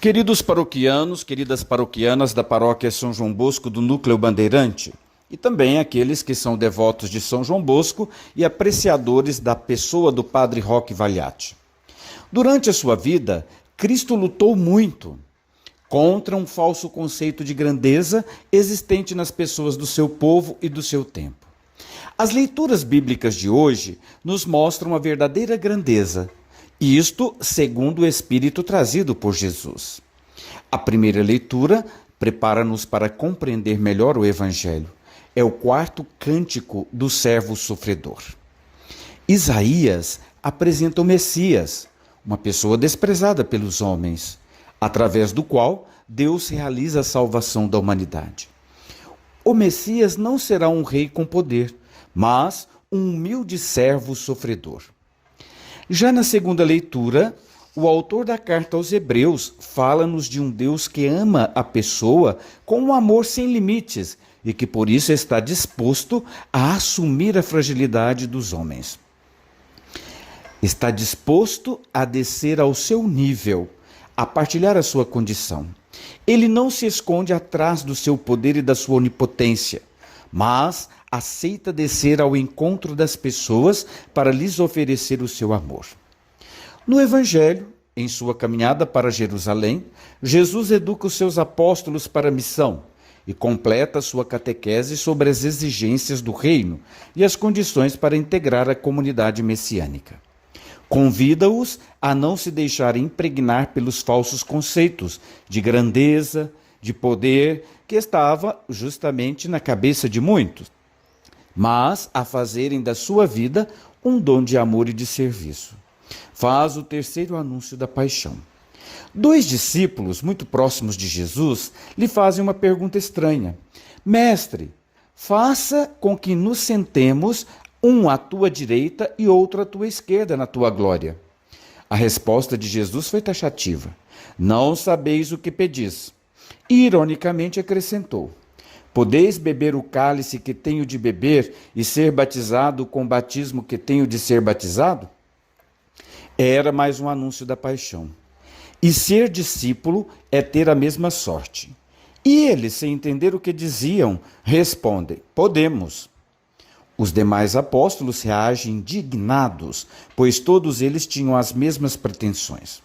Queridos paroquianos, queridas paroquianas da Paróquia São João Bosco do Núcleo Bandeirante, e também aqueles que são devotos de São João Bosco e apreciadores da pessoa do Padre Roque Valiati. Durante a sua vida, Cristo lutou muito contra um falso conceito de grandeza existente nas pessoas do seu povo e do seu tempo. As leituras bíblicas de hoje nos mostram a verdadeira grandeza, isto segundo o Espírito trazido por Jesus. A primeira leitura prepara-nos para compreender melhor o Evangelho. É o quarto cântico do servo sofredor. Isaías apresenta o Messias, uma pessoa desprezada pelos homens, através do qual Deus realiza a salvação da humanidade. O Messias não será um rei com poder, mas um humilde servo sofredor. Já na segunda leitura, o autor da carta aos Hebreus fala-nos de um Deus que ama a pessoa com um amor sem limites e que por isso está disposto a assumir a fragilidade dos homens. Está disposto a descer ao seu nível, a partilhar a sua condição. Ele não se esconde atrás do seu poder e da sua onipotência, mas aceita descer ao encontro das pessoas para lhes oferecer o seu amor. No Evangelho, em sua caminhada para Jerusalém, Jesus educa os seus apóstolos para a missão e completa sua catequese sobre as exigências do reino e as condições para integrar a comunidade messiânica. Convida-os a não se deixarem impregnar pelos falsos conceitos de grandeza, de poder, que estava justamente na cabeça de muitos, mas a fazerem da sua vida um dom de amor e de serviço. Faz o terceiro anúncio da paixão. Dois discípulos muito próximos de Jesus lhe fazem uma pergunta estranha. Mestre, faça com que nos sentemos um à tua direita e outro à tua esquerda na tua glória. A resposta de Jesus foi taxativa. Não sabeis o que pedis. E, ironicamente, acrescentou: podeis beber o cálice que tenho de beber e ser batizado com o batismo que tenho de ser batizado? Era mais um anúncio da paixão. E ser discípulo é ter a mesma sorte. E eles, sem entender o que diziam, respondem: podemos. Os demais apóstolos reagem indignados, pois todos eles tinham as mesmas pretensões.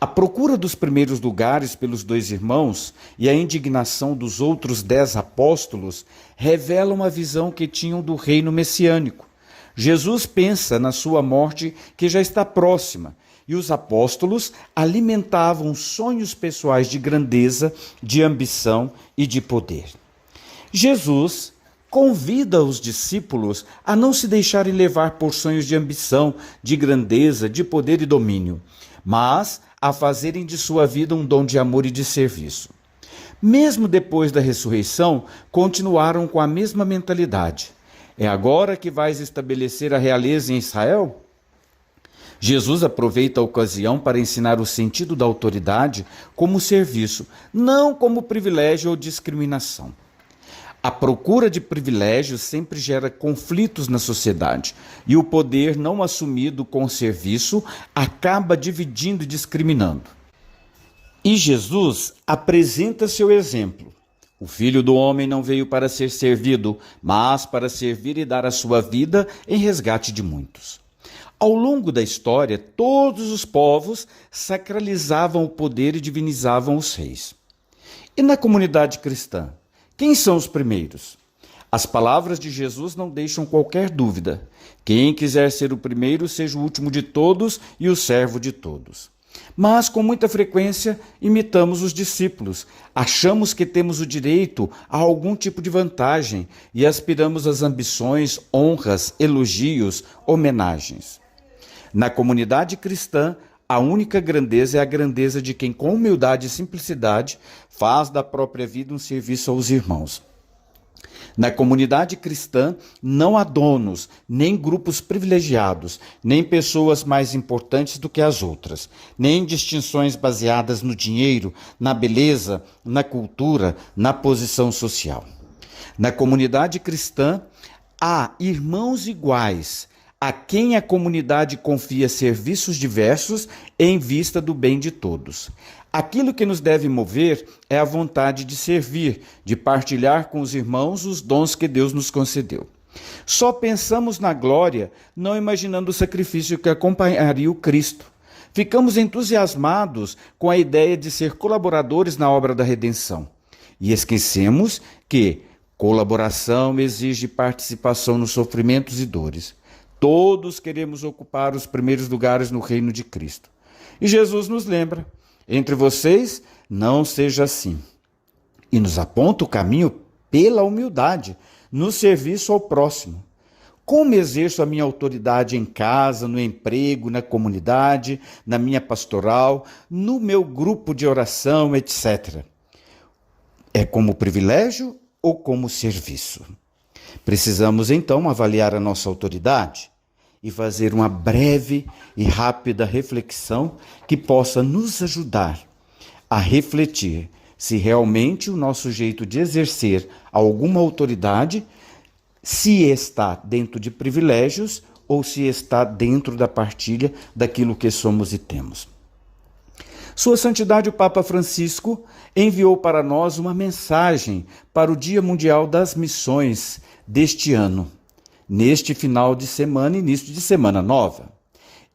A procura dos primeiros lugares pelos dois irmãos e a indignação dos outros 10 apóstolos revelam a visão que tinham do reino messiânico. Jesus pensa na sua morte que já está próxima, e os apóstolos alimentavam sonhos pessoais de grandeza, de ambição e de poder. Jesus convida os discípulos a não se deixarem levar por sonhos de ambição, de grandeza, de poder e domínio, mas a fazerem de sua vida um dom de amor e de serviço. Mesmo depois da ressurreição, continuaram com a mesma mentalidade. É agora que vais estabelecer a realeza em Israel? Jesus aproveita a ocasião para ensinar o sentido da autoridade como serviço, não como privilégio ou discriminação. A procura de privilégios sempre gera conflitos na sociedade, e o poder não assumido com o serviço acaba dividindo e discriminando. E Jesus apresenta seu exemplo. O Filho do Homem não veio para ser servido, mas para servir e dar a sua vida em resgate de muitos. Ao longo da história, todos os povos sacralizavam o poder e divinizavam os reis. E na comunidade cristã? Quem são os primeiros? As palavras de Jesus não deixam qualquer dúvida. Quem quiser ser o primeiro, seja o último de todos e o servo de todos. Mas, com muita frequência, imitamos os discípulos. Achamos que temos o direito a algum tipo de vantagem e aspiramos às ambições, honras, elogios, homenagens. Na comunidade cristã, a única grandeza é a grandeza de quem, com humildade e simplicidade, faz da própria vida um serviço aos irmãos. Na comunidade cristã, não há donos, nem grupos privilegiados, nem pessoas mais importantes do que as outras, nem distinções baseadas no dinheiro, na beleza, na cultura, na posição social. Na comunidade cristã, há irmãos iguais, a quem a comunidade confia serviços diversos em vista do bem de todos. Aquilo que nos deve mover é a vontade de servir, de partilhar com os irmãos os dons que Deus nos concedeu. Só pensamos na glória, não imaginando o sacrifício que acompanharia o Cristo. Ficamos entusiasmados com a ideia de ser colaboradores na obra da redenção. E esquecemos que colaboração exige participação nos sofrimentos e dores. Todos queremos ocupar os primeiros lugares no reino de Cristo. E Jesus nos lembra: entre vocês não seja assim. E nos aponta o caminho pela humildade, no serviço ao próximo. Como exerço a minha autoridade em casa, no emprego, na comunidade, na minha pastoral, no meu grupo de oração, etc. É como privilégio ou como serviço? Precisamos então avaliar a nossa autoridade e fazer uma breve e rápida reflexão que possa nos ajudar a refletir se realmente o nosso jeito de exercer alguma autoridade se está dentro de privilégios ou se está dentro da partilha daquilo que somos e temos. Sua Santidade o Papa Francisco enviou para nós uma mensagem para o Dia Mundial das Missões deste ano, neste final de semana e início de semana nova.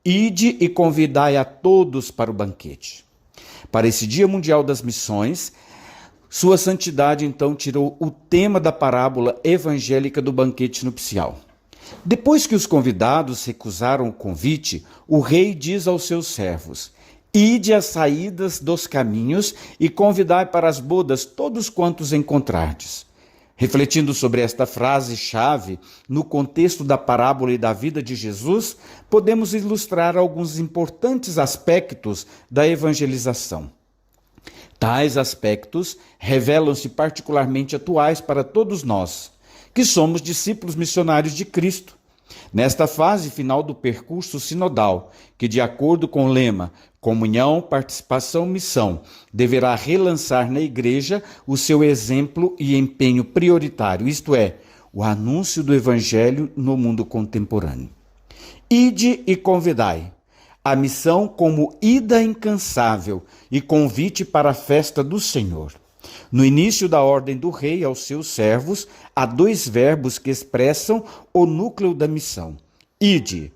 Ide e convidai a todos para o banquete. Para esse Dia Mundial das Missões, Sua Santidade então tirou o tema da parábola evangélica do banquete nupcial. Depois que os convidados recusaram o convite, o rei diz aos seus servos: ide às saídas dos caminhos e convidai para as bodas todos quantos encontrardes. Refletindo sobre esta frase-chave, no contexto da parábola e da vida de Jesus, podemos ilustrar alguns importantes aspectos da evangelização. Tais aspectos revelam-se particularmente atuais para todos nós, que somos discípulos missionários de Cristo. Nesta fase final do percurso sinodal, que de acordo com o lema Comunhão, Participação, Missão, deverá relançar na Igreja o seu exemplo e empenho prioritário, isto é, o anúncio do Evangelho no mundo contemporâneo. Ide e convidai. A missão como ida incansável e convite para a festa do Senhor. No início da ordem do rei aos seus servos, há dois verbos que expressam o núcleo da missão: ide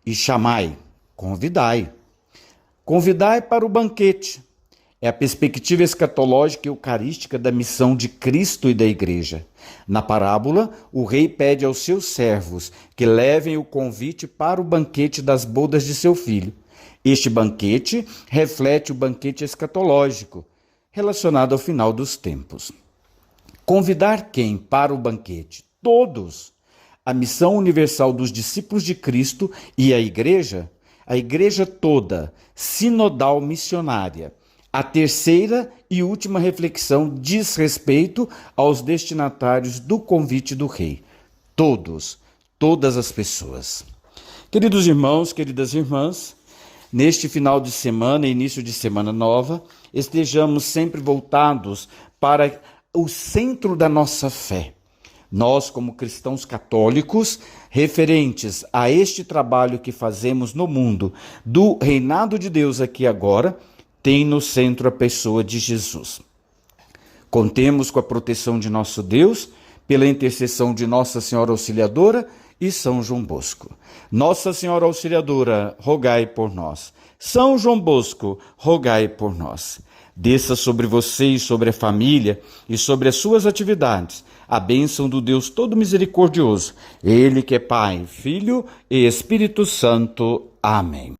e chamai, convidai. Convidai para o banquete. É a perspectiva escatológica e eucarística da missão de Cristo e da Igreja. Na parábola, o rei pede aos seus servos que levem o convite para o banquete das bodas de seu filho. Este banquete reflete o banquete escatológico, relacionado ao final dos tempos. Convidar quem para o banquete? Todos. A missão universal dos discípulos de Cristo e a Igreja toda, sinodal missionária. A terceira e última reflexão diz respeito aos destinatários do convite do rei. Todos, todas as pessoas. Queridos irmãos, queridas irmãs, neste final de semana e início de semana nova, estejamos sempre voltados para o centro da nossa fé. Nós, como cristãos católicos, referentes a este trabalho que fazemos no mundo do reinado de Deus aqui agora, tem no centro a pessoa de Jesus. Contemos com a proteção de nosso Deus, pela intercessão de Nossa Senhora Auxiliadora e São João Bosco. Nossa Senhora Auxiliadora, rogai por nós. São João Bosco, rogai por nós. Desça sobre você e sobre a família e sobre as suas atividades a bênção do Deus Todo Misericordioso, Ele que é Pai, Filho e Espírito Santo. Amém.